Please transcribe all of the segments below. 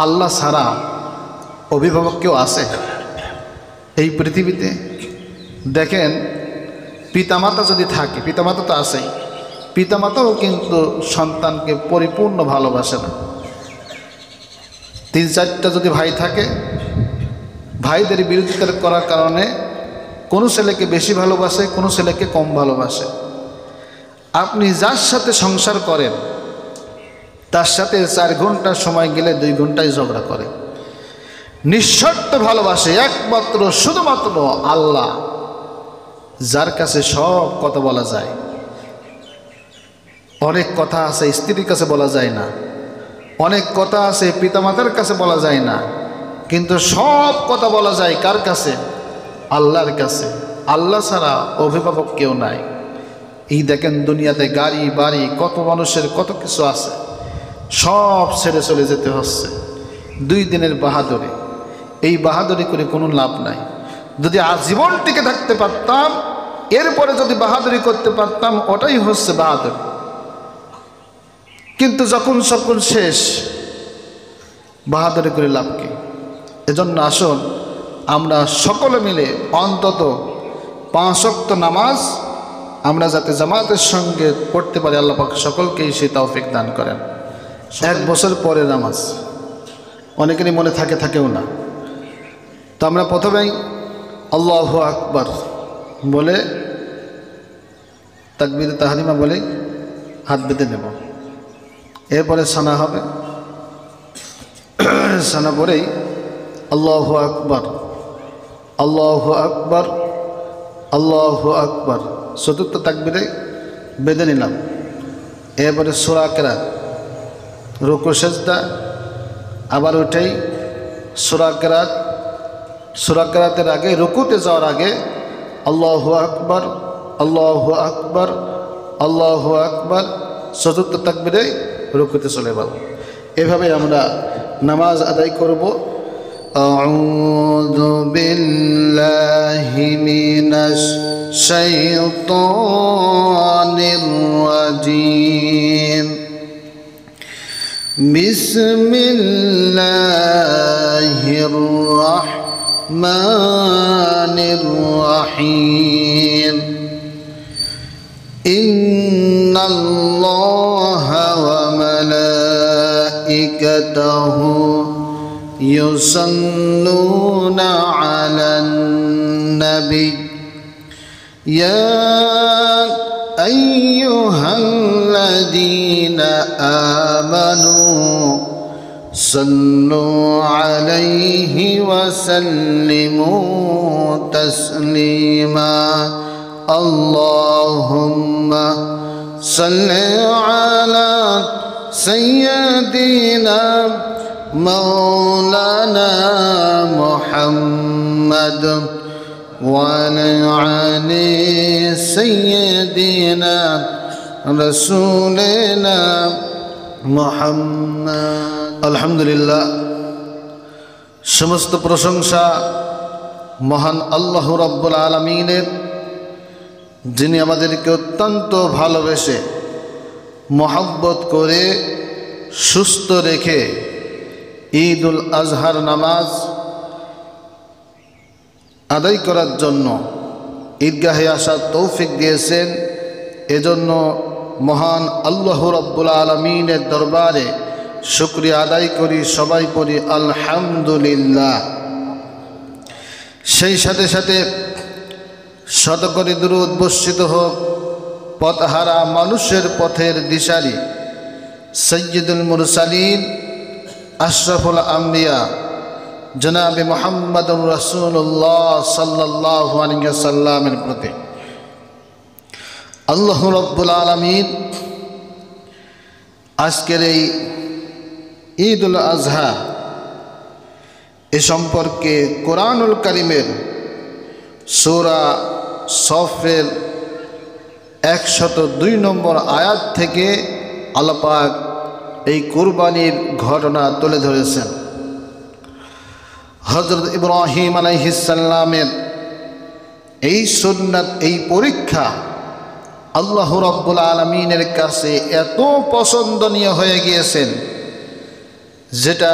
আল্লাহ ছাড়া অভিভাবক কেউ আছে এই পৃথিবীতে? দেখেন, পিতামাতা যদি থাকে, পিতামাতা তো আছেই, পিতামাতাও কিন্তু সন্তানকে পরিপূর্ণ ভালোবাসে না। 3-4টা যদি ভাই থাকে, ভাইদের বিরোধিতা করার কারণে কোনো ছেলেকে বেশি ভালোবাসে, কোনো ছেলেকে কম ভালোবাসে। আপনি যার সাথে সংসার করেন তার সাথে 4 ঘন্টা সময় গেলে 2 ঘন্টায় ঝগড়া করে। নিঃশর্ত ভালোবাসে একমাত্র শুধুমাত্র আল্লাহ, যার কাছে সব কথা বলা যায়। অনেক কথা আছে স্ত্রীর কাছে বলা যায় না, অনেক কথা আছে পিতামাতার কাছে বলা যায় না, কিন্তু সব কথা বলা যায় কার কাছে? আল্লাহর কাছে। আল্লাহ ছাড়া অভিভাবক কেউ নাই। এই দেখেন দুনিয়াতে গাড়ি বাড়ি কত মানুষের কত কিছু আছে, সব ছেড়ে চলে যেতে হচ্ছে 2 দিনের বাহাদুরি। এই বাহাদুরি করে কোনো লাভ নাই। যদি আজীবন টিকে থাকতে পারতাম, এরপরে যদি বাহাদুরি করতে পারতাম, ওটাই হচ্ছে বাহাদুরি। কিন্তু যখন সকল শেষ, বাহাদুরি করে লাভ কি? এজন্য আসুন আমরা সকলে মিলে অন্তত 5 ওয়াক্ত নামাজ আমরা যাতে জামাতের সঙ্গে পড়তে পারি, আল্লাহ পাক সকলকেই সেই তৌফিক দান করেন। 1 বছর পরে নামাজ অনেকেরই মনে থাকেও না। তো আমরা প্রথমেই আল্লাহু আকবার বলে তাকবীরে তাহরিমা বলে হাত বেঁধে নেব। এরপরে সানা হবে, সানা পরেই আল্লাহু আকবার, আল্লাহু আকবার, আল্লাহু আকবার, 4র্থ তাকবীরে বেঁধে নিলাম। এরপরে সূরা কেরাত, রুকু সেজদা, আবার উঠেই সূরা কেরাত। সূরা কেরাতের আগে, রুকুতে যাওয়ার আগে আল্লাহু আকবার, আল্লাহু আকবার, আল্লাহু আকবার, 4র্থ তাকবীরে রুকুতে চলে যাব। এভাবে আমরা নামাজ আদায় করব। আউযু বিল্লাহি মিনাশ শাইতানির রাজিম। বিসমিল্লাহির রাহমানির রাহিম। ইন্নাল্লাহা ওয়া মালাইকাতাহু ইউসাল্লুনা আলান নবী ইয়া আইয়ুহাল্লাযীনা আমানু সাল্লু আলাইহি ওয়া সাল্লিমু তাসলিমা। আল্লাহুম্মা সাল্লি আলা সাইয়্যিদিনা মাওলানা মুহাম্মদ ওয়া আলা আলি সাইয়্যিদিনা রাসূলিনা মুহাম্মদ। আলহামদুলিল্লাহ, সমস্ত প্রশংসা মহান আল্লাহ রাব্বুল আলামিনের, যিনি আমাদেরকে অত্যন্ত ভালোবেসে মহব্বত করে সুস্থ রেখে ঈদুল আজহার নামাজ আদায় করার জন্য ঈদগাহে আসার তৌফিক দিয়েছেন। এজন্য মহান আল্লাহ রাব্বুল আলামিনের দরবারে শুকরিয়া আদায় করি, সবাই পড়ি আলহামদুলিল্লাহ। সেই সাথে সাথে শতকোটি দুরূদ বর্ষিত হোক পথহারা মানুষের পথের দিশারি সাইয়্যিদুল মুরসালিন আশরাফুল আম্বিয়া জনাবে মুহাম্মদুর রাসূলুল্লাহ সাল্লাল্লাহু আলাইহি ওয়াসাল্লামের প্রতি। আল্লাহ রাব্বুল আলামিন আজকের এই ঈদুল আজহা এ সম্পর্কে কোরআনুল কারীমের সূরা সফের 102 নম্বর আয়াত থেকে আল্লাহ পাক এই কুরবানির ঘটনা তুলে ধরেছেন। হযরত ইব্রাহিম আলাইহিস সালামের এই সুন্নাত, এই পরীক্ষা আল্লাহ রাব্বুল আলামিনের কাছে এত পছন্দনীয় হয়ে গিয়েছেন, যেটা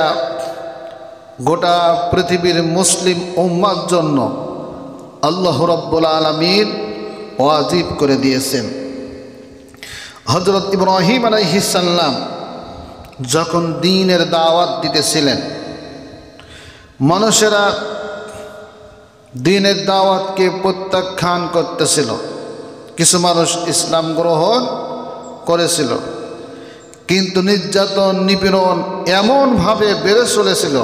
গোটা পৃথিবীর মুসলিম উম্মার জন্য আল্লাহ রাব্বুল আলামিন ওয়াজিব করে দিয়েছেন। হযরত ইব্রাহিম আলাইহিস সালাম যখন দ্বীনের দাওয়াত দিতেছিলেন, মানুষেরা দ্বীনের দাওয়াতকে প্রত্যাখ্যান করতেছিল। কিছু মানুষ ইসলাম গ্রহণ করেছিল, কিন্তু নির্যাতন নিপীড়ন এমনভাবে বেড়ে চলেছিল।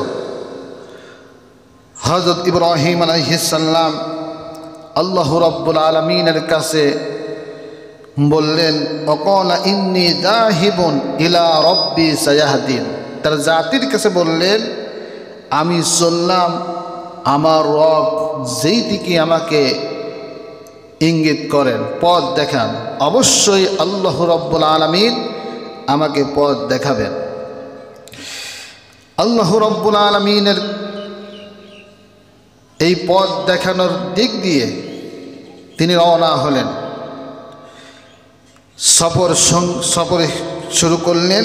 হযরত ইব্রাহিম আলাইহিস সালাম আল্লাহ রাব্বুল আলামিনের কাছে বললেন, অকালা ইন্নী যাহিবুন ইলা রাব্বি সায়াহদিন। তার জাতির কাছে বললেন, আমি চললাম আমার রব যেই দিকে আমাকে ইঙ্গিত করেন, পথ দেখান, অবশ্যই আল্লাহ রাব্বুল আলামিন আমাকে পথ দেখাবেন। আল্লাহ রাব্বুল আলামিনের এই পথ দেখানোর দিক দিয়ে তিনি রওনা হলেন। সফরে শুরু করলেন।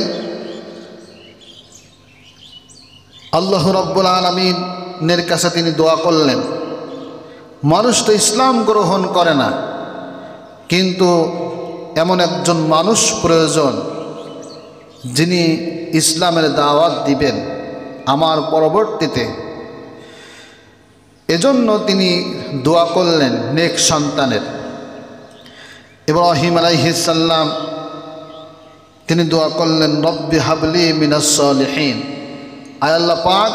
আল্লাহ রাব্বুল আলামিনের কাছে তিনি দোয়া করলেন। মানুষ তো ইসলাম গ্রহণ করে না, কিন্তু এমন একজন মানুষ প্রয়োজন যিনি ইসলামের দাওয়াত দিবেন আমার পরবর্তীতে। এজন্য তিনি দোয়া করলেন নেক সন্তানের। ইব্রাহিম আলাইহিস সালাম তিনি দোয়া করলেন, রব্বি হাবলি মিনাস সালিহিন, আয় আল্লাহ পাক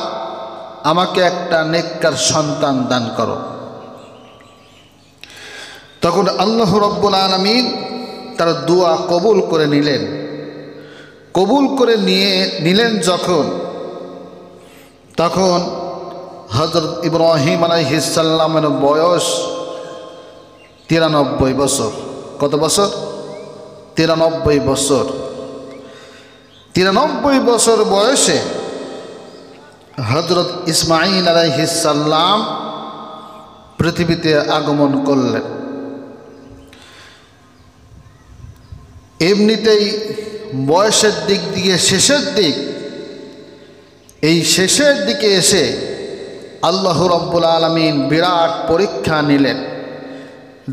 আমাকে একটা নেককার সন্তান দান করো। তখন আল্লাহ রাব্বুল আলামিন তার দোয়া কবুল করে নিলেন। কবুল করে নিলেন যখন, তখন হযরত ইব্রাহিম আলাইহিস সালামের বয়স 93 বছর। কত বছর? 93 বছর। 93 বছর বয়সে হযরত ইসমাঈল আলাইহিস সালাম পৃথিবীতে আগমন করলেন। এমনিতেই বয়সের দিক দিয়ে শেষের দিক, এই শেষের দিকে এসে আল্লাহ রাব্বুল আলামিন বিরাট পরীক্ষা নিলেন।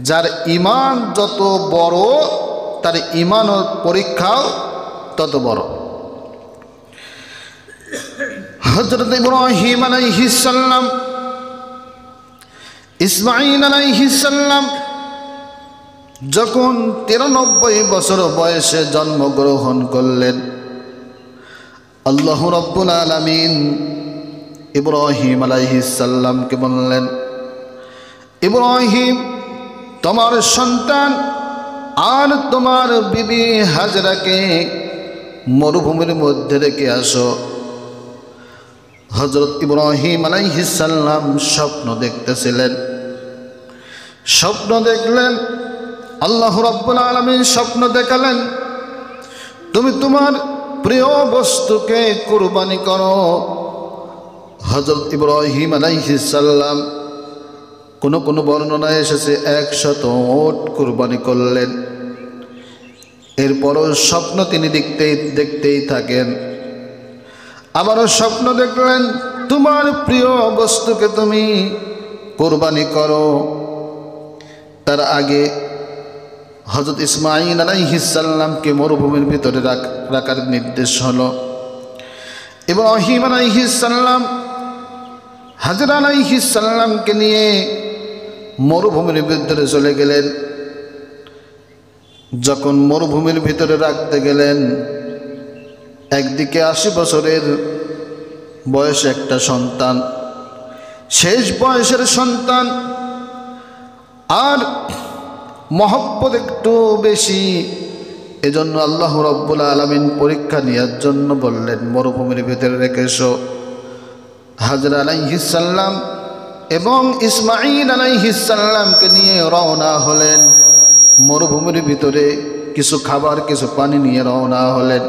যার ঈমান যত বড় তার ঈমানের পরীক্ষাও তত বড়। হযরত ইব্রাহিম আলাইহিস সালাম ইসমাঈল আলাইহিস সালাম যখন 93 বছর বয়সে জন্মগ্রহণ করলেন, আল্লাহ রাব্বুল আলামিন ইব্রাহিম আলাইহিস সালামকে বললেন, ইব্রাহিম তোমার সন্তান আর তোমার বিবি হাজরাকে মরুভূমির মধ্যে রেখে আসো। হযরত ইব্রাহিম আলাইহিস সালাম স্বপ্ন দেখতেছিলেন। স্বপ্ন দেখলেন, আল্লাহ রাব্বুল আলামিন স্বপ্ন দেখালেন, তুমি তোমার প্রিয় বস্তুকে কুরবানি করো। হযরত ইব্রাহিম আলাইহিস সালাম কোন বর্ণনায় এসেছে 100 উট কুরবানি করলেন। এরপরও স্বপ্ন তিনি দেখতেই থাকেন। আবারও স্বপ্ন দেখলেন, তোমার প্রিয় বস্তুকে তুমি কুরবানি করো। তার আগে হযরত ইসমাঈল আলাইহিস সালামকে মরুভূমির ভিতরে রাখার নির্দেশ হলো। ইব্রাহিম আলাইহিস সালাম হাজরা আলাইহিস সালামকে নিয়ে মরুভূমির ভিতরে চলে গেলেন। যখন মরুভূমির ভিতরে রাখতে গেলেন, একদিকে 80 বছরের বয়সে একটা সন্তান, শেষ বয়সের সন্তান, আর মহব্বত একটু বেশি। এজন্য আল্লাহ রাব্বুল আলামিন পরীক্ষা নেওয়ার জন্য বললেন, মরুভূমির ভিতরে রেখে এসো। হাজরা আলাইহিস সালাম এবং ইসমাঈল আলাইহিস সালামকে নিয়ে রওনা হলেন মরুভূমির ভিতরে। কিছু খাবার কিছু পানি নিয়ে রওনা হলেন।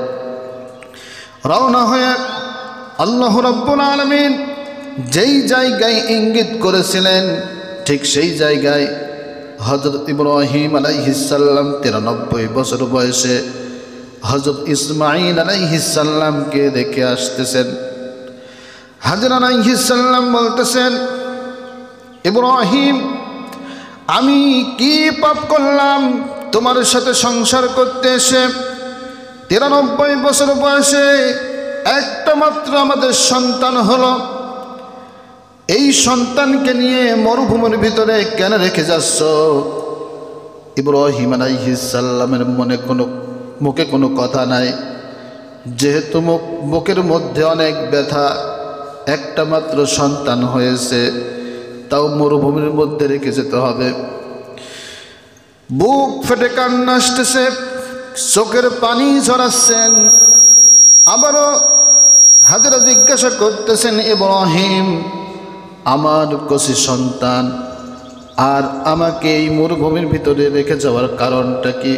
রওনা হয়ে আল্লাহ রাব্বুল আলামিন যেই জায়গায় ইঙ্গিত করেছিলেন ঠিক সেই জায়গায় হযরত ইব্রাহিম আলাইহিস সালাম 93 বছর বয়সে হযরত ইসমাঈল আলাইহিস সালামকে দেখে আসতেছেন। হাজরা আলাইহিস সালাম বলতেছেন, ইব্রাহিম আমি কি পাপ করলাম তোমার সাথে সংসার করতে এসে? 93 বছর বয়সে একটা মাত্র আমাদের সন্তান হলো, এই সন্তানকে নিয়ে মরুভূমির ভিতরে কেন রেখে যাচ্ছ? ইব্রাহিম আলাইহিস সালামের মুখে কোনো কথা নাই, যেহেতু বুকের মধ্যে অনেক ব্যথা, একটা মাত্র সন্তান হয়েছে, তাও মরুভূমির মধ্যে রেখে যেতে হবে। বুক ফেটে কান্না আসতেছে, চোখের পানি ঝরাচ্ছেন। আবারও হাজরা জিজ্ঞাসা করতেছেন, ইব্রাহিম আমার কচি সন্তান আর আমাকে এই মরুভূমির ভিতরে রেখে যাওয়ার কারণটা কি?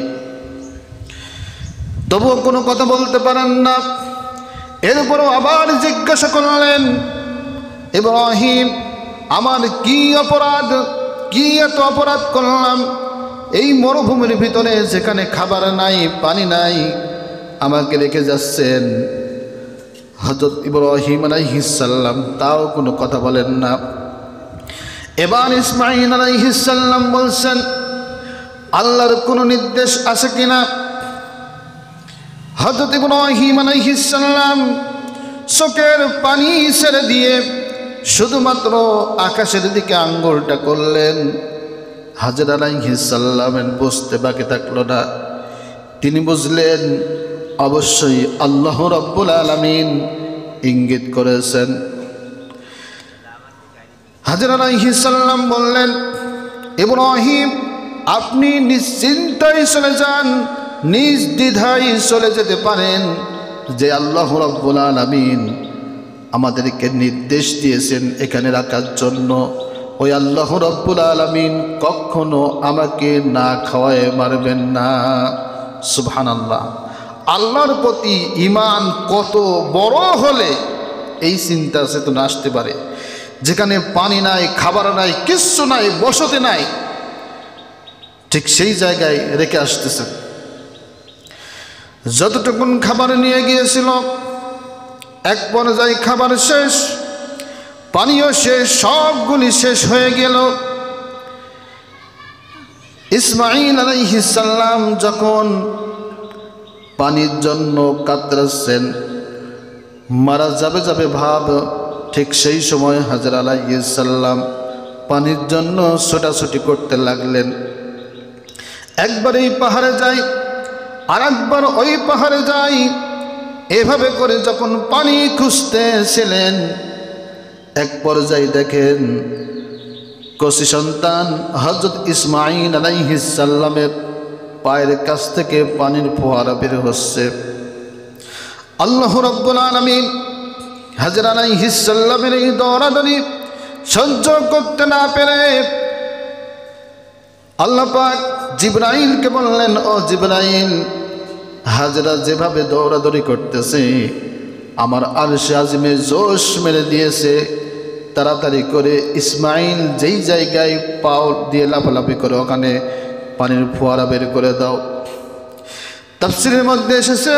তবুও কোনো কথা বলতে পারেন না। এরপরও আবার জিজ্ঞাসা করলেন, ইব্রাহিম আমার কি অপরাধ, কি এত অপরাধ করলাম? এই মরুভূমির ভিতরে যেখানে খাবার নাই, পানি নাই, আমাকে রেখে যাচ্ছেন। হযরত ইব্রাহিম আলাইহিস সালাম তাও কোনো কথা বলেন না। এবার ইসমাঈল আলাইহিস সালাম বলছেন, আল্লাহর কোনো নির্দেশ আছে কিনা? হযরত ইব্রাহিম আলাইহিস সালাম চোখের পানি ছেড়ে দিয়ে শুধুমাত্র আকাশের দিকে আঙ্গুলটা করলেন। হাজরা আলাইহিস সালামের বুঝতে বাকি থাকলো না। তিনি বুঝলেন অবশ্যই আল্লাহ রাব্বুল আলামিন ইঙ্গিত করেছেন। হাজরা আলাইহিস সালাম বললেন, ইব্রাহিম আপনি নিশ্চিন্তায় চলে যান, নির্দ্বিধায় চলে যেতে পারেন, যে আল্লাহ রাব্বুল আলামিন আমাদেরকে নির্দেশ দিয়েছেন এখানে রাখার জন্য, ওই আল্লাহ রাব্বুল আলামিন কখনো আমাকে না খাওয়ায় মারবেন না। সুবহানাল্লাহ। আল্লাহর প্রতি ঈমান কত বড় হলে এই চিন্তা চেতনা আসতে পারে, যেখানে পানি নাই, খাবার নাই, কিচ্ছু নাই, বসতি নাই, ঠিক সেই জায়গায় রেখে আসতেছে। যতটুকুন খাবার নিয়ে গিয়েছিল, এক পর্যায়ে খাবার শেষ, পানিও শেষ, সবগুলি শেষ হয়ে গেল। ইসমাঈল আলাইহিস সালাম যখন পানির জন্য কাতরাচ্ছেন, মারা যাবে যাবে ভাব, ঠিক সেই সময় হাজরা আলাইহিস সালাম পানির জন্য ছোটাছুটি করতে লাগলেন। একবার এই পাহাড়ে যাই, আর একবার ওই পাহাড়ে যাই, এভাবে করে যখন পানি খুঁজতেছিলেন, এক পর্যায়ে দেখেন কচি সন্তান হযরত ইসমাঈল আলাইহিস সালামের পায়ের কাছ থেকে পানির ফোয়ারা বের হচ্ছে। আল্লাহ রাব্বুল আলামিন হাজরা আলাইহিস সালামের এই দৌড়াদৌড়ি সহ্য করতে না পেরে আল্লাহ পাক জিবরাইলকে বললেন, ও জিবরাইল, হাজরা যেভাবে দৌড়াদৌড়ি করতেছে আমার আরশে আজিমে জোশ মেরে দিয়েছে, তাড়াতাড়ি করে ইসমাঈল যেই জায়গায় পাও দিয়ে লাফালাফি করে ওখানে পানির ফোয়ারা বের করে দাও। তাফসীরের মধ্যে এসেছে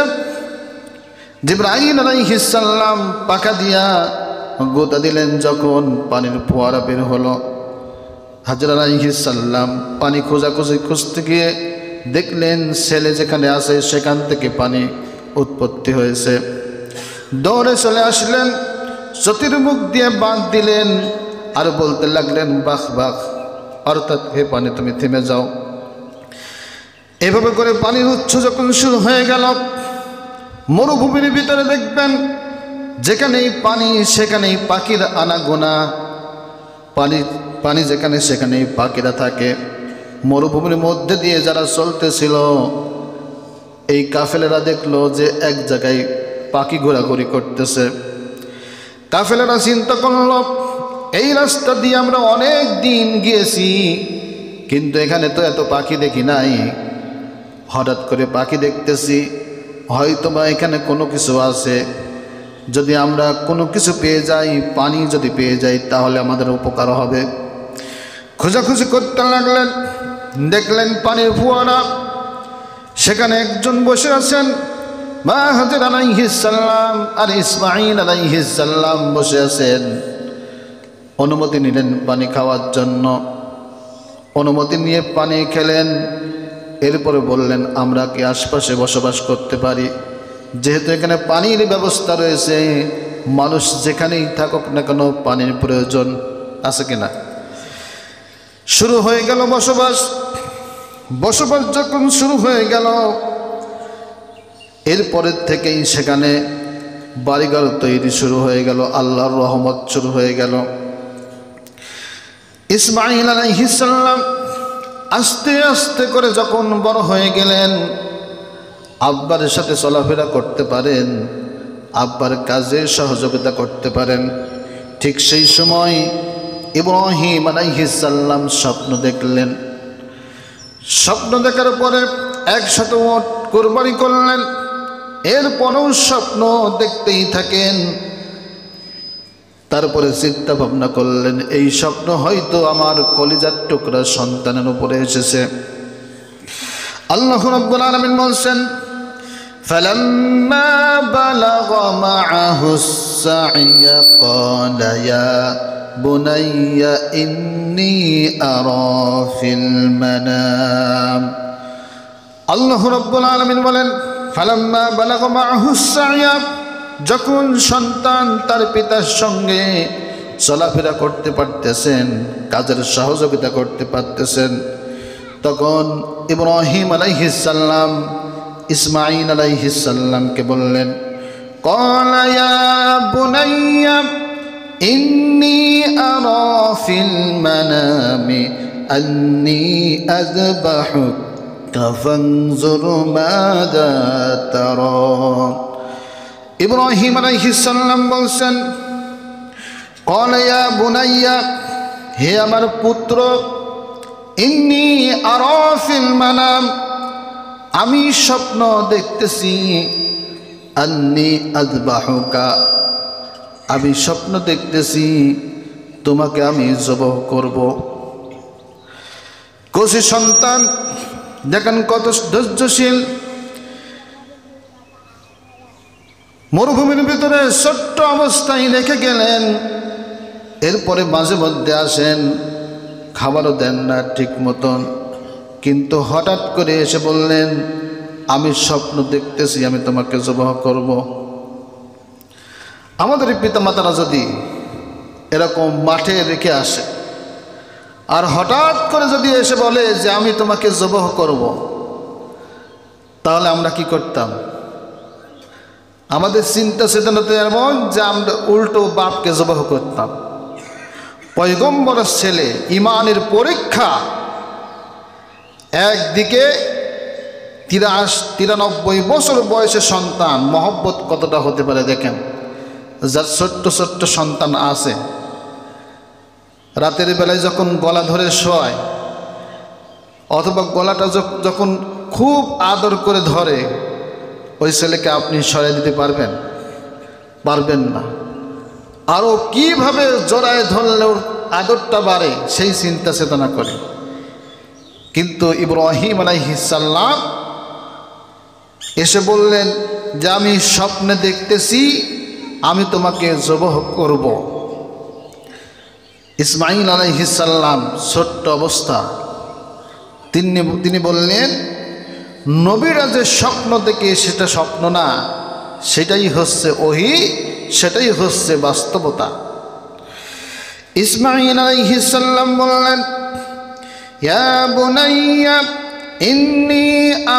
জিবরাইল আলাইহিস সালাম পাকা দিয়া গোতা দিলেন, যখন পানির ফোয়ারা বের হলো, হাজরা আলাইহিস সালাম পানি খোঁজাখুঁজি খুঁজতে গিয়ে দেখলেন ছেলে যেখানে আছে সেখান থেকে পানি উৎপত্তি হয়েছে। দৌড়ে চলে আসলেন, সতীর মুখ দিয়ে বাঁধ দিলেন, আর বলতে লাগলেন বাখ বাখ, অর্থাৎ হে পানি তুমি থেমে যাও। এভাবে করে পানির উৎস যখন শুরু হয়ে গেল, মরুভূমির ভিতরে দেখবেন যেখানেই পানি সেখানেই পাখির আনাগোনা, পানি যেখানে সেখানেই পাখিরা থাকে। মরুভূমির মধ্যে দিয়ে যারা চলতেছিল, এই কাফেলেরা দেখলো যে এক জায়গায় পাখি ঘোরাঘুরি করতেছে। কাফেলেরা চিন্তা করলো, এই রাস্তা দিয়ে আমরা অনেক দিন গিয়েছি, কিন্তু এখানে তো এত পাখি দেখি নাই, হঠাৎ করে পাখি দেখতেছি, হয়তো বা এখানে কোনো কিছু আছে, যদি আমরা কোনো কিছু পেয়ে যাই, পানি যদি পেয়ে যাই, তাহলে আমাদের উপকার হবে। খোঁজাখুঁজি করতে লাগলেন, দেখলেন পানির ফোয়ারা, সেখানে একজন বসে আছেন, মা হাজর আলাইহিস সালাম আর ইসমাঈল আলাইহিস সালাম বসে আছেন। অনুমতি নিলেন পানি খাওয়ার জন্য। অনুমতি নিয়ে পানি খেলেন। এরপরে বললেন, আমরা কি আশপাশে বসবাস করতে পারি? যেহেতু এখানে পানির ব্যবস্থা রয়েছে, মানুষ যেখানেই থাকুক না কেন পানির প্রয়োজন আছে কিনা? শুরু হয়ে গেল বসবাস। বসবাস যখন শুরু হয়ে গেল, এরপরের থেকেই সেখানে বাড়িঘর তৈরি শুরু হয়ে গেল, আল্লাহর রহমত শুরু হয়ে গেল। ইসমাঈল আলাইহিস সালাম আস্তে আস্তে করে যখন বড় হয়ে গেলেন, আব্বার সাথে চলাফেরা করতে পারেন, আব্বার কাজে সহযোগিতা করতে পারেন, ঠিক সেই সময় ইব্রাহিম আলাইহিস সালাম স্বপ্ন দেখলেন। স্বপ্ন দেখার পরে একসাথে উট কুরবানি করলেন। এরপরেও স্বপ্ন দেখতেই থাকেন। তারপরে চিন্তা ভাবনা করলেন, এই স্বপ্ন হয়তো আমার কলিজার টুকরা সন্তানের উপরে এসেছে। আল্লাহ রাব্বুল আলামিন বলছেন, ফালাম্মা বালাগা মাআহুস সা'য়া ক্বালা ইয়া বুনাইয়া ইন্নী আরা ফিল মানাম। আল্লাহ রাব্বুল আলামিন বলেন, ফালাম্মা বালাগা মাআহুস সা'য়া, যখন সন্তান তার পিতার সঙ্গে চলাফেরা করতে পারতেছেন, কাজের সহযোগিতা করতে পারতেছেন, তখন ইব্রাহিম আলাইহিস সালাম ইসমাঈল আলাইহিস সালামকে বললেন, ক্বালা ইয়া বুনাইয়া ইন্নী আরা ফিল মানামি আন্নী আযবাহুকা ফানজুর মাযা তারা। ইব্রাহিম আলাইহিস সালাম বলছেন, ক্বালা ইয়া বুনাইয়া, হে আমার পুত্র, ইন্নী আরা ফিল মানাম, আমি স্বপ্ন দেখতেছি, আন্নী আযবাহুকা, আমি স্বপ্ন দেখতেছি তোমাকে আমি জবাহ করব। কচি সন্তান দেখেন কত ধৈর্যশীল। মরুভূমির ভিতরে ছোট্ট অবস্থায় রেখে গেলেন। এরপরে মাঝে মধ্যে আসেন, খাবারও দেন না ঠিক মতন, কিন্তু হঠাৎ করে এসে বললেন, আমি স্বপ্ন দেখতেছি আমি তোমাকে জবাহ করব। আমাদের পিতামাতারা যদি এরকম মাঠে রেখে আসে আর হঠাৎ করে যদি এসে বলে যে আমি তোমাকে জবাহ করব, তাহলে আমরা কি করতাম? আমাদের চিন্তা চেতনা তো এমন যে আমরা উল্টো বাপকে জবাহ করতাম। পয়গম্বরের ছেলে, ইমানের পরীক্ষা, একদিকে 93 বছর বয়সে সন্তান, মহব্বত কতটা হতে পারে দেখেন। যার ছোট্ট ছোট্ট সন্তান আছে, রাতের বেলায় যখন গলা ধরে শোয় অথবা গলাটা যখন খুব আদর করে ধরে, ওই ছেলেকে আপনি সরিয়ে দিতে পারবেন? পারবেন না। আরও কিভাবে জড়ায় ধরলে ওর আদরটা বাড়ে সেই চিন্তা চেতনা করে। কিন্তু ইব্রাহিম আলাইহিস সালাম এসে বললেন যে আমি স্বপ্নে দেখতেছি আমি তোমাকে জবাহ করব। ইসমাঈল আলাইহিস সালাম ছোট্ট অবস্থা, তিনি বললেন, নবীরা যে স্বপ্ন দেখে সেটা স্বপ্ন না, সেটাই হচ্ছে ওহী, সেটাই হচ্ছে বাস্তবতা। ইসমাঈল আলাইহিস সালাম বললেন, ইয়া বুনাইয়া ইন্নী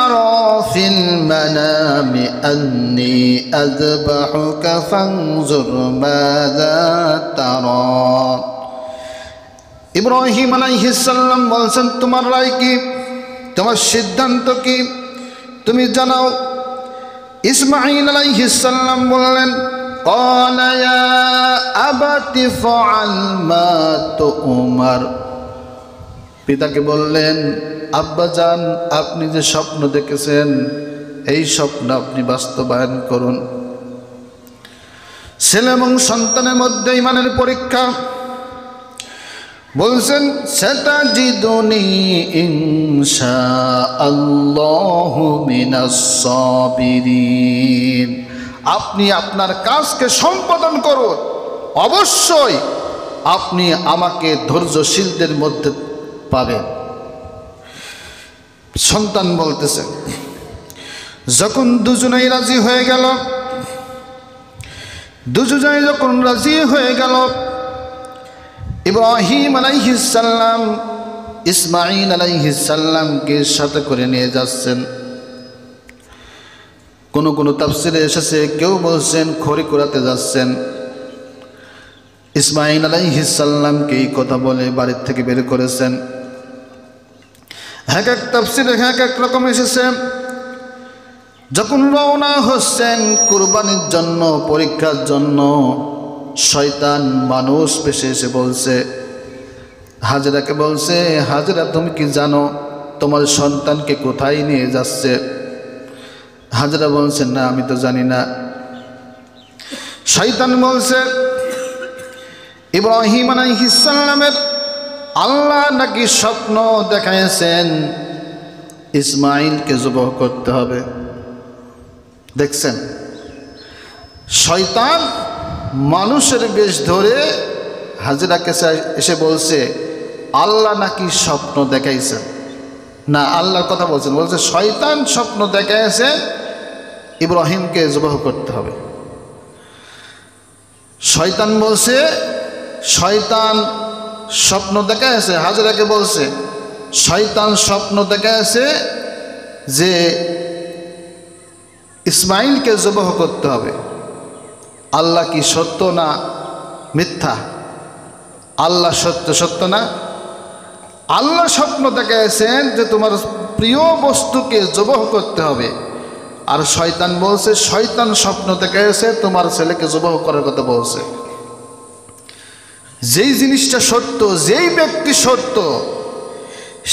আরা ফিল মানামি আন্নী আযবাহুকা ফানজুর মাযা তারা। ইব্রাহিম আলাইহিস সালাম বলছেন, তোমার রায় কি, তোমার সিদ্ধান্ত কি, তুমি জানাও। ইসমাঈল আলাইহিস সালাম বললেন, ক্বালা ইয়া আবাতি ফাআল মা তু'মার। পিতাকে বললেন, আব্বা জান, আপনি যে স্বপ্ন দেখেছেন এই স্বপ্ন আপনি বাস্তবায়ন করুন। ছেলে এবং সন্তানের মধ্যে ইমানের পরীক্ষা। বলছেন সাতাজিদুনি ইনশাআল্লাহু মিনাস সাবিরিন। আপনি আপনার কাজকে সম্পাদন করুন, অবশ্যই আপনি আমাকে ধৈর্যশীলদের মধ্যে পাবেন। সন্তান বলতেছেন, যখন দুজনেই রাজি হয়ে গেল, দুজনেই যখন রাজি হয়ে গেল, ইব্রাহিম আলাইহিস সালাম ইসমাঈল আলাইহিস সালামকে সাথে করে নিয়ে যাচ্ছেন। কোন কোন তাফসিরে এসেছে, কেউ বলছেন খড়ি কুড়াতে যাচ্ছেন। ইসমাঈল আলাইহিস সালামকে এই কথা বলে বাড়ির থেকে বের করেছেন। এক এক তাফসিরে এক এক রকম এসেছে। যখন রওনা হচ্ছেন কুরবানির জন্য, পরীক্ষার জন্য, শয়তান মানুষ বেশে এসে বলছে, হাজেরাকে বলছে, হাজেরা তুমি কি জানো তোমার সন্তানকে কোথায় নিয়ে যাচ্ছে? হাজেরা বলছেন, না আমি তো জানি না। শয়তান বলছে, ইব্রাহিম আলাইহিস সালামের আল্লাহ নাকি স্বপ্ন দেখাইছেন ইসমাঈলকে জবাহ করতে হবে। দেখছেন, শয়তান মানুষের বেশ ধরে হাজেরাকে এসে বলছে আল্লাহ নাকি স্বপ্ন দেখাইছেন। না, আল্লাহর কথা বলছেন, বলছে শয়তান স্বপ্ন দেখাইছে ইব্রাহিমকে জবাহ করতে হবে। শয়তান বলছে, শয়তান স্বপ্ন দেখাইছে, হাজেরাকে বলছে শয়তান স্বপ্ন দেখাইছে যে ইসমাঈলকে জবাহ করতে হবে। আল্লাহ কি সত্য না মিথ্যা? আল্লাহ সত্য, সত্য না? আল্লাহ স্বপ্ন দেখাইছেন যে তোমার প্রিয় বস্তুকে জবাহ করতে হবে, আর শয়তান বলছে শয়তান স্বপ্ন দেখাইছে তোমার ছেলেকে জবাহ করার কথা বলছে। যেই জিনিসটা সত্য, যেই ব্যক্তি সত্য,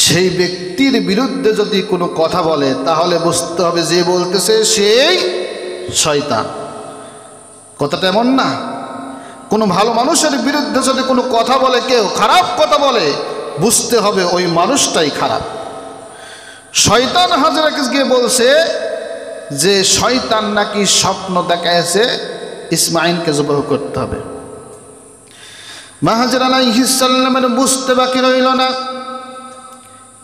সেই ব্যক্তির বিরুদ্ধে যদি কোনো কথা বলে তাহলে বুঝতে হবে যে বলতেছে সেই শয়তান। কথাটা এমন না, কোনো ভালো মানুষের বিরুদ্ধে যদি কোনো কথা বলে, কেউ খারাপ কথা বলে, বুঝতে হবে ওই মানুষটাই খারাপ। শয়তান হাজেরাকে গিয়ে বলছে যে শয়তান নাকি স্বপ্ন দেখাইছে ইসমাঈলকে জবাহ করতে হবে। হাজেরা আলাইহিস সালামের বুঝতে বাকি রইল না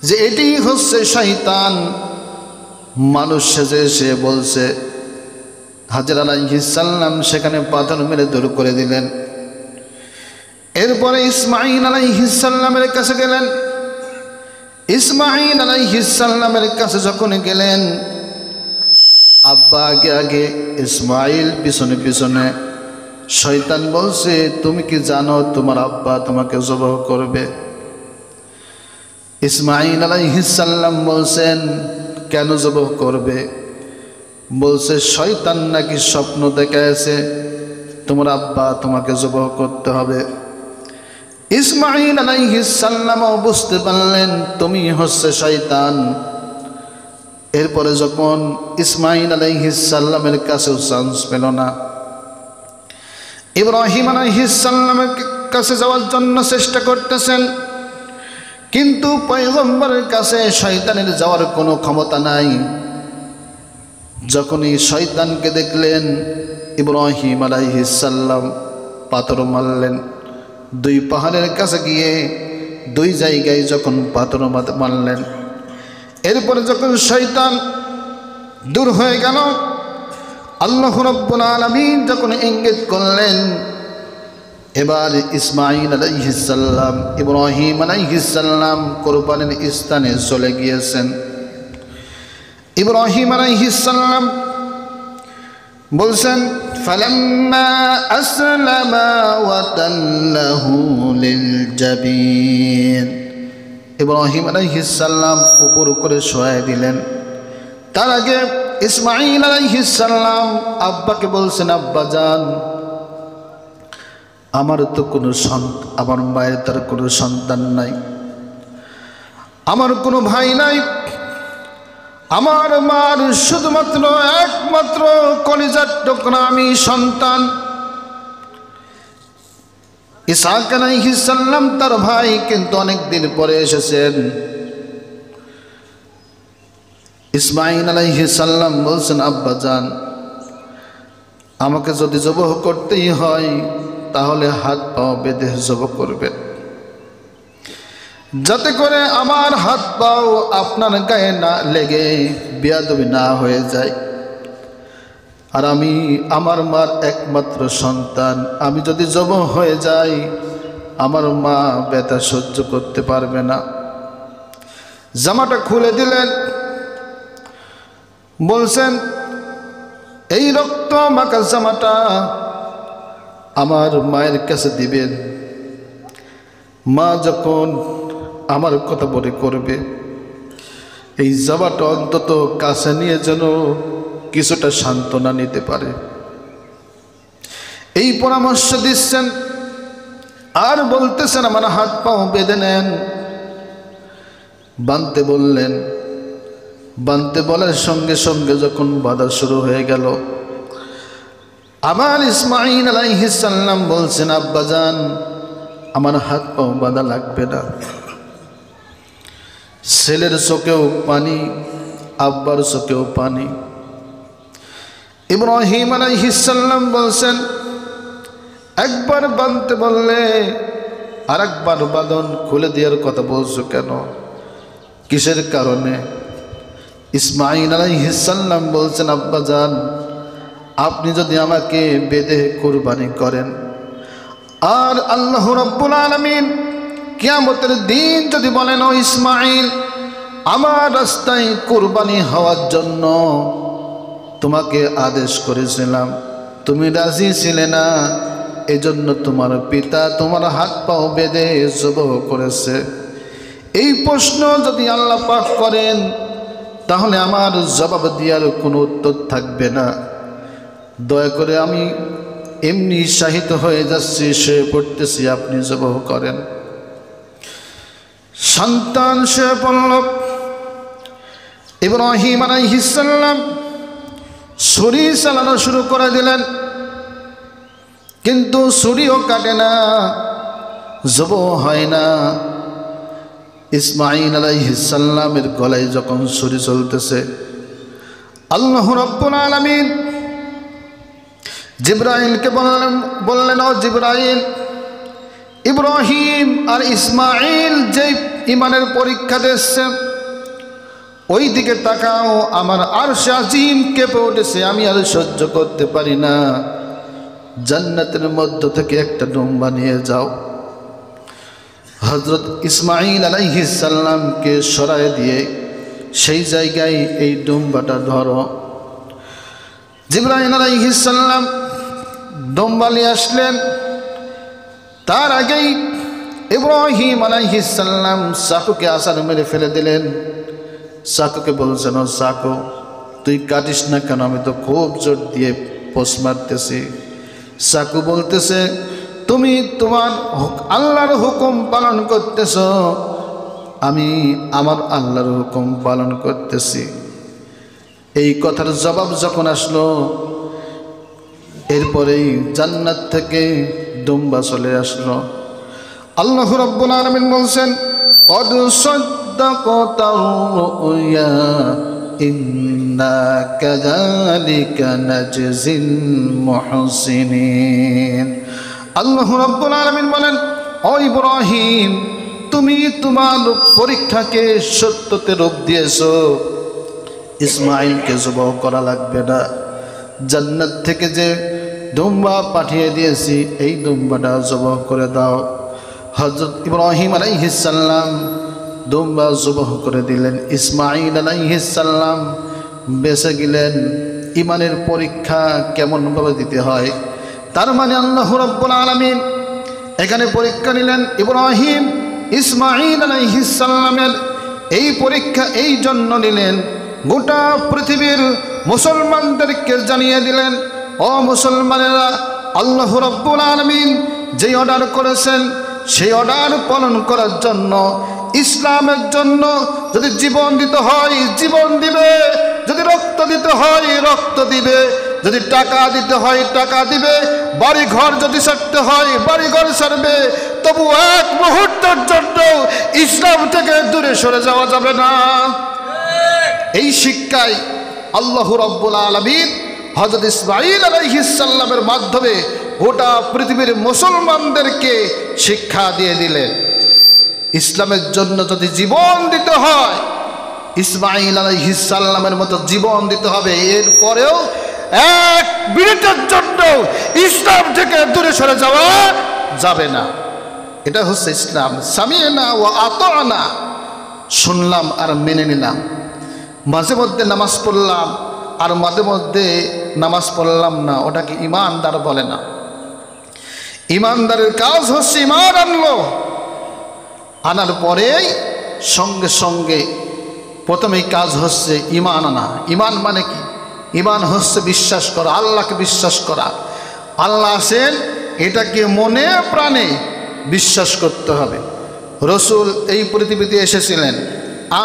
যে এটি হচ্ছে শয়তান। মানুষ সেজে সে বলছে, হাজেরা আলাইহিস সালাম সেখানে পাথর মেরে দূর করে দিলেন। এরপরে ইসমাঈল আলাইহিস সালামের কাছে গেলেন। ইসমাঈল আলাইহিস সালামের কাছে যখন গেলেন, আব্বা আগে আগে, ইসমাঈল পিছনে পিছনে। শয়তান বলছে, তুমি কি জানো তোমার আব্বা তোমাকে জবাহ করবে? ইসমাঈল আলাইহিস সালাম বলছেন, কেন জবাহ করবে? বলছে শয়তান নাকি স্বপ্ন দেখাইছে তোমার আব্বা তোমাকে জবাহ করতে হবে। ইসমাঈল আলাইহিস সালামও বুঝতে পারলেন তুমি হচ্ছে শয়তান। এরপরে যখন ইসমাঈল আলাইহিস সালামের কাছেও চান্স পেল না, ইব্রাহিম আলাইহিস সালামের কাছে যাওয়ার জন্য চেষ্টা করতেছেন, কিন্তু পয়গম্বরের কাছে শয়তানের যাওয়ার কোনো ক্ষমতা নাই। যখনই শয়তানকে দেখলেন, ইব্রাহিম আলাইহিস সালাম পাথর মারলেন। দুই পাহাড়ের কাছে গিয়ে দুই জায়গায় যখন পাথর মারলেন, এরপরে যখন শয়তান দূর হয়ে গেল, আল্লাহ রাব্বুল আলামিন যখন ইঙ্গিত করলেন, এবার ইসমাঈল আলাইহিস সালাম, ইব্রাহিম আলাইহিস সালাম কুরবানির স্থানে চলে গিয়েছেন। ইব্রাহিম আলাইহিস সালাম বলছেন, ফালাম্মা আসলামা ওয়া তাল্লাহু লিল জাবিন। ইব্রাহিম আলাইহিস সালাম উপর করে শোয়াই দিলেন। তার আগে ইসমাঈল আলাইহিস সালাম আব্বাকে বলছেন, আব্বা যান, আমার তো কোনো আমার মায়ের তার কোনো সন্তান নাই, আমার কোনো ভাই নাই, আমার মার শুধুমাত্র একমাত্র কলিজার টুকরা আমি সন্তান। ইসহাক আলাইহিস সালাম তার ভাই কিন্তু অনেক দিন পরে এসেছেন। ইসমাঈল আলাইহিস সালাম বলছেন, আব্বা জান, আমাকে যদি জবাহ করতেই হয় তাহলে হাত পা বেঁধে জবাহ করবেন, যাতে করে আমার হাত পাও আপনার গায়ে না লেগে বেয়াদবি না হয়ে যায়। আর আমি আমার মার একমাত্র সন্তান, আমি যদি জবাহ হয়ে যাই আমার মা ব্যথা সহ্য করতে পারবে না। জামাটা খুলে দিলেন, বলছেন, এই রক্ত মাখা জামাটা আমার মায়ের কাছে দিবেন। মা যখন আমার কথা বলে করবে, এই জামাটা অন্তত কাছে নিয়ে যেন কিছুটা সান্ত্বনা নিতে পারে, এই পরামর্শ দিচ্ছেন। আর বলতেছেন, আমার হাত পাও বেঁধে নেন। বাঁধতে বললেন। বাঁধতে বলার সঙ্গে সঙ্গে যখন বাঁধা শুরু হয়ে গেল, আমার ইসমাঈল আলাইহিস সালাম বলছেন, আব্বা জান, আমার হাত পাও বাঁধা লাগবে না। ছেলের চোখেও পানি, আব্বার চোখেও পানি। ইব্রাহিম আলাইহিস সালাম বলছেন, একবার বাঁধতে বললে আর একবার বাঁধন খুলে দেওয়ার কথা বলছো কেন, কিসের কারণে? ইসমাঈল আলাইহিস সালাম বলছেন, আব্বা জান, আপনি যদি আমাকে বেঁধে কুরবানি করেন আর আল্লাহ রাব্বুল আলামিন কিয়ামতের দিন যদি বলেন, ও ইসমাঈল, আমার রাস্তায় কুরবানি হওয়ার জন্য তোমাকে আদেশ করেছিলাম, তুমি রাজি ছিলে না, এজন্য তোমার পিতা তোমার হাত পাও বেঁধে জবাহ করেছে। এই প্রশ্ন যদি আল্লাহ পাক করেন তাহলে আমার জবাব দেওয়ার কোনো উত্তর থাকবে না। দয়া করে আমি এমনি শাহিত হয়ে যাচ্ছি, শুয়ে পড়তেছি, আপনি জবাহ করেন। সন্তান শুয়ে পড়ল। ইব্রাহিম আলাইহিস সালাম ছুরি চালানো শুরু করে দিলেন, কিন্তু ছুরিও কাটে না, জবাহ হয় না। ইসমাঈল আলাইহিস সালামের গলায় যখন ছুরি চলতেছে, আল্লাহ রাব্বুল আলামিন জিবরাইলকে বললেন, ও জিবরাইল, ইব্রাহিম আর ইসমাঈল যে ইমানের পরীক্ষা দিচ্ছে ওই দিকে তাকাও, আমার আরশ আজিম কেঁপে উঠেছে, আমি আর সহ্য করতে পারি না, জান্নাতের মধ্য থেকে একটা ডুম্বা নিয়ে যাও। হযরত ইসমাঈল আলাইহিস সালামকে সরায় দিয়ে সেই জায়গায় এই ডুম্বাটা ধরো। জিবরাইল আলাইহিস সালাম ডুম্বা নিয়ে আসলেন। তার আগেই ইব্রাহিম আলাইহিস সালাম চাকুকে আছাড় মেরে ফেলে দিলেন। চাকুকে বলছেন, ও চাকু, তুই কাটিস না কেন, আমি তো খুব জোর দিয়ে পোষ মারতেছি। চাকু বলতেছে, তুমি তোমার আল্লাহর হুকুম পালন করতেছ, আমি আমার আল্লাহর হুকুম পালন করতেছি। এই কথার জবাব যখন আসলো, এরপরেই জান্নাত থেকে দুম্বা চলে আসলো। আল্লাহ রাব্বুল আলামিন বলছেন, কদ সাদ্দাকাতার রুয়া ইন্না কাযালিকা নাজজিল মুহসিনিন। আল্লাহ রাব্বুল আলামিন বলেন, ও ইব্রাহিম, তুমি তোমার পরীক্ষাকে সত্যতে রূপ দিয়েছো, ইসমাঈলকে জবাহ করা লাগবে না। জান্নাত থেকে যে দুম্বা পাঠিয়ে দিয়েছি, এই দুম্বাটা জবাহ করে দাও। হযরত ইব্রাহিম আলাইহিস সালাম দুম্বা জবাহ করে দিলেন। ইসমাঈল আলাইহিস সালাম বেঁচে গেলেন। ইমানের পরীক্ষা কেমনভাবে দিতে হয়, তার মানে আল্লাহ রাব্বুল আলামিন এখানে পরীক্ষা নিলেন। ইব্রাহিম ইসমাঈল আলাইহিস সালামের এই পরীক্ষা এই জন্য নিলেন, গোটা পৃথিবীর মুসলমানদেরকে জানিয়ে দিলেন, ও মুসলমানেরা, আল্লাহ রাব্বুল আলামিন যে অর্ডার করেছেন সেই অর্ডার পালন করার জন্য, ইসলামের জন্য যদি জীবন দিতে হয় জীবন দিবে, যদি রক্ত দিতে হয় রক্ত দিবে, যদি টাকা দিতে হয় টাকা দিবে, বাড়ি ঘর যদি ছাড়তে হয় বাড়ি ঘর ছাড়বে, তবু এক মুহূর্তের জন্য ইসলাম থেকে দূরে সরে যাওয়া যাবে না। এই শিক্ষায় আল্লাহ রাব্বুল আলামিন হযরত ইসমাঈল আলাইহিস সালামের মাধ্যমে গোটা পৃথিবীর মুসলমানদেরকে শিক্ষা দিয়ে দিলেন। ইসলামের জন্য যদি জীবন দিতে হয় ইসমাঈল আলাইহিস সালামের মতো জীবন দিতে হবে। এরপরেও এক মিনিটের জন্য ইসলাম থেকে দূরে সরে যাওয়া যাবে না। এটা হচ্ছে ইসলাম। সামি'না ওয়া আতা'না, শুনলাম আর মেনে নিলাম। মাঝে মধ্যে নামাজ পড়লাম আর মাঝে মধ্যে নামাজ পড়লাম না, ওটাকে ইমানদার বলে না। ইমানদারের কাজ হচ্ছে ইমান আনলো, আনার পরেই সঙ্গে সঙ্গে প্রথমেই কাজ হচ্ছে ইমান আনা। ইমান মানে কি? ইমান হচ্ছে বিশ্বাস করা, আল্লাহকে বিশ্বাস করা। আল্লাহ আছেন এটাকে মনে প্রাণে বিশ্বাস করতে হবে। রসুল এই পৃথিবীতে এসেছিলেন,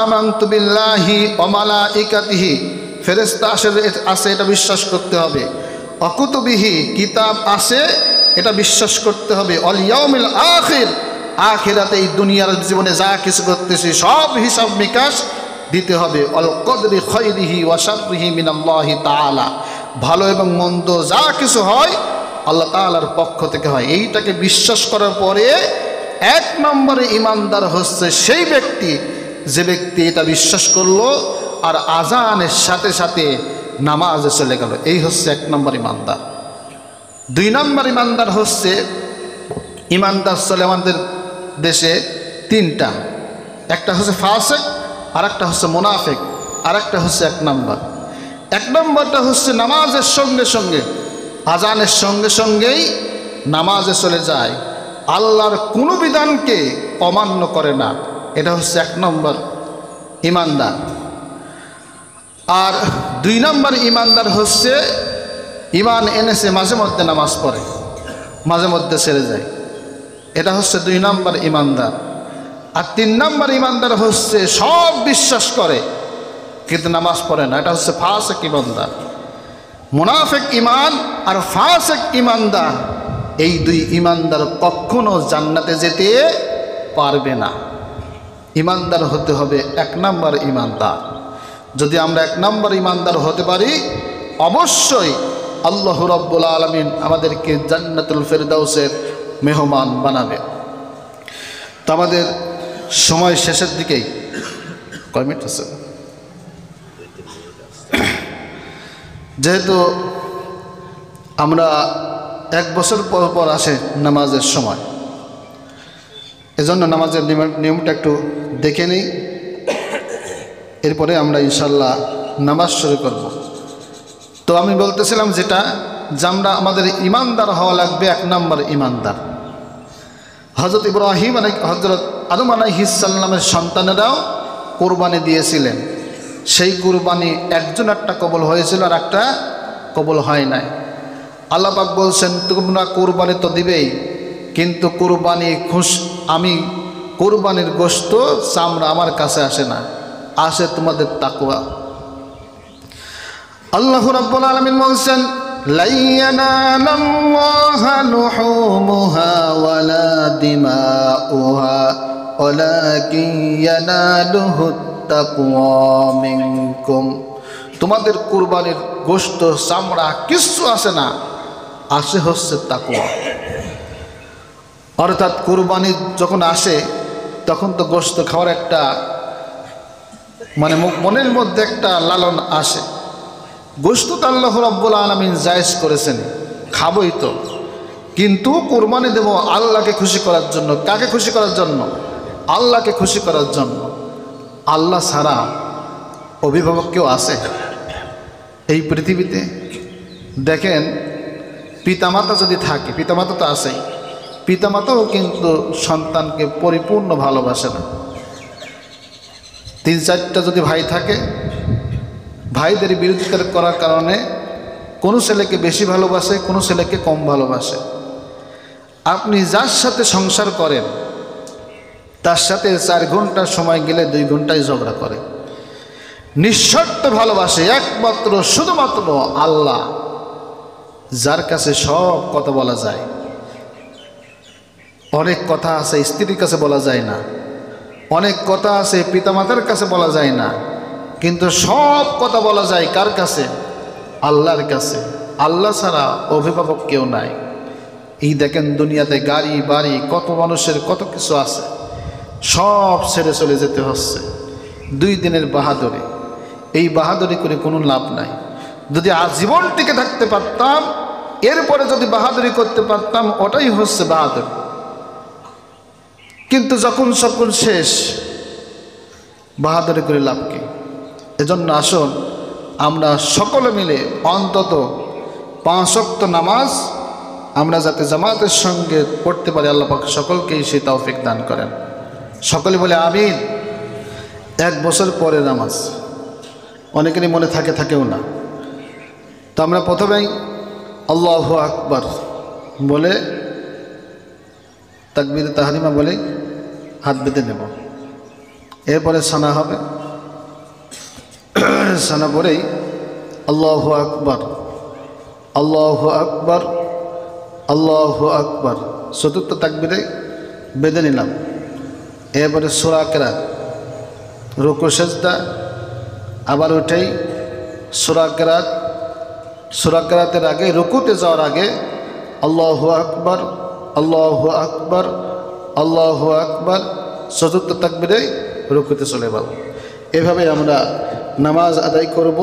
আমানতু বিল্লাহি ওয়া মালাইকাতিহি, ফেরেশতা আছে এটা বিশ্বাস করতে হবে। অকুতুবিহি, কিতাব আছে এটা বিশ্বাস করতে হবে। অল ইয়াউমিল আখির, আখিরাতে এই দুনিয়ার জীবনে যা কিছু করতেছি সব হিসাব নিকাশ দিতে হবে। অল কদরি খাইরিহি ওয়া শাররিহি মিনাল্লাহি তাআলা, ভালো এবং মন্দ যা কিছু হয় আল্লাহ তাআলার পক্ষ থেকে হয়। এইটাকে বিশ্বাস করার পরে এক নম্বরে ইমানদার হচ্ছে সেই ব্যক্তি যে ব্যক্তি এটা বিশ্বাস করলো আর আজানের সাথে সাথে নামাজে চলে গেল, এই হচ্ছে এক নম্বর ইমানদার। দুই নম্বর ইমানদার হচ্ছে, ইমানদার চলে আমাদের দেশে তিনটা, একটা হচ্ছে ফাসিক, আর একটা হচ্ছে মুনাফিক, আর একটা হচ্ছে এক নম্বর। এক নম্বরটা হচ্ছে নামাজের সঙ্গে সঙ্গে আজানের সঙ্গে সঙ্গেই নামাজে চলে যায়, আল্লাহর কোনো বিধানকে অমান্য করে না, এটা হচ্ছে এক নম্বর ইমানদার। আর দুই নম্বর ইমানদার হচ্ছে ইমান এনেছে মাঝে মধ্যে নামাজ পড়ে মাঝে মধ্যে ছেড়ে যায়, এটা হচ্ছে দুই নম্বর ইমানদার। আর তিন নম্বর ইমানদার হচ্ছে সব বিশ্বাস করে কিন্তু নামাজ পড়ে না, এটা হচ্ছে ফাসিক ইমানদার। মুনাফিক ইমান আর ফাসিক ইমানদার, এই দুই ইমানদার কখনো জান্নাতে যেতে পারবে না। ইমানদার হতে হবে এক নম্বর ইমানদার। যদি আমরা এক নম্বর ইমানদার হতে পারি অবশ্যই আল্লাহ রাব্বুল আলামিন আমাদেরকে জান্নাতুল ফেরদাউসের মেহমান বানাবে। তো আমাদের সময় শেষের দিকেই, কয় মিনিট আছে, যেহেতু আমরা এক বছর পর পর আসে নামাজের সময়, এজন্য নামাজের নিয়মটা একটু দেখে নিই, এরপরে আমরা ইনশাল্লাহ নামাজ শুরু করব। তো আমি বলতেছিলাম যেটা, যে আমরা আমাদের ইমানদার হওয়া লাগবে এক নম্বর ইমানদার। হযরত ইব্রাহিম হযরত আদম আলাইহিস সালামের সন্তানেরাও কোরবানি দিয়েছিলেন, সেই কোরবানি একজন একটা কবুল হয়েছিল আর একটা কবুল হয় নাই। আল্লাহ পাক বলছেন তোমরা কোরবানি তো দিবেই, কিন্তু কোরবানি আমি কোরবানির গোশত চামড়া আমার কাছে আসে না, আসে তোমাদের তাকওয়া। আল্লাহ রাব্বুল আলামিন বলছেন লা ইয়ানালাল্লাহা লুহুমুহা ওয়ালা দিমাউহা ওয়ালাকিন ইয়ানালুহুত তাকওয়া মিনকুম, তোমাদের কুরবানির গোশত চামড়া কিছু আসে না, আসে হচ্ছে তাকওয়া। অর্থাৎ কুরবানি যখন আসে তখন তো গোশত খাওয়ার একটা মনের মধ্যে একটা লালন আসে। গোশত তো আল্লাহ রাব্বুল আলামিন জায়েজ করেছেন, খাবই তো, কিন্তু কুরবানি দেব আল্লাহকে খুশি করার জন্য। কাকে খুশি করার জন্য? আল্লাহকে খুশি করার জন্য। আল্লাহ ছাড়া অভিভাবক কেউ আছে এই পৃথিবীতে? দেখেন, পিতামাতা যদি থাকে, পিতামাতা তো আছেই, পিতামাতাও কিন্তু সন্তানকে পরিপূর্ণ ভালোবাসে না। 3-4টা যদি ভাই থাকে, ভাইদের বিরোধিতা করার কারণে কোনো ছেলেকে বেশি ভালোবাসে, কোনো ছেলেকে কম ভালোবাসে। আপনি যার সাথে সংসার করেন তার সাথে 4 ঘন্টা সময় গেলে 2 ঘন্টায় ঝগড়া করে। নিঃশর্ত ভালোবাসে একমাত্র শুধুমাত্র আল্লাহ যার কাছে সব কথা বলা যায়। অনেক কথা আছে স্ত্রীর কাছে বলা যায় না, অনেক কথা আছে পিতামাতার কাছে বলা যায় না, কিন্তু সব কথা বলা যায় কার কাছে? আল্লাহর কাছে। আল্লাহ ছাড়া অভিভাবক কেউ নাই। এই দেখেন দুনিয়াতে গাড়ি বাড়ি কত মানুষের কত কিছু আছে, সব ছেড়ে চলে যেতে হচ্ছে 2 দিনের বাহাদুরি। এই বাহাদুরি করে কোনো লাভ নাই। যদি আজীবন টিকে থাকতে পারতাম, এরপরে যদি বাহাদুরি করতে পারতাম, ওটাই হচ্ছে বাহাদুরি। কিন্তু যখন সকল শেষ, বাহাদুরি করে লাভ কি? এজন্য আসুন আমরা সকলে মিলে অন্তত 5 ওয়াক্ত নামাজ আমরা যাতে জামাতের সঙ্গে পড়তে পারি, আল্লাহ পাক সকলকেই সেই তৌফিক দান করেন। সকলে বলে আমিন। 1 বছর পরে নামাজ অনেকেরই মনে থাকেও না। তো আমরা প্রথমেই আল্লাহু আকবার বলে তাকবীর তাহরিমা বলে হাত বেঁধে নেব। এরপরে সানা হবে, সানা পরেই আল্লাহু আকবার আল্লাহু আকবার আল্লাহু আকবার, চতুর্থ তাকবীরে বেঁধে নিলাম। এরপরে সূরা কেরাত, রুকু সেজদা, আবার ওইটাই সূরা কেরাত। সূরা কেরাতের আগে রুকুতে যাওয়ার আগে আল্লাহু আকবার আল্লাহু আকবার আল্লাহু আকবার, চতুর্থ তাকবীরে রুকুতে চলে যাব। এভাবে আমরা নামাজ আদায় করব।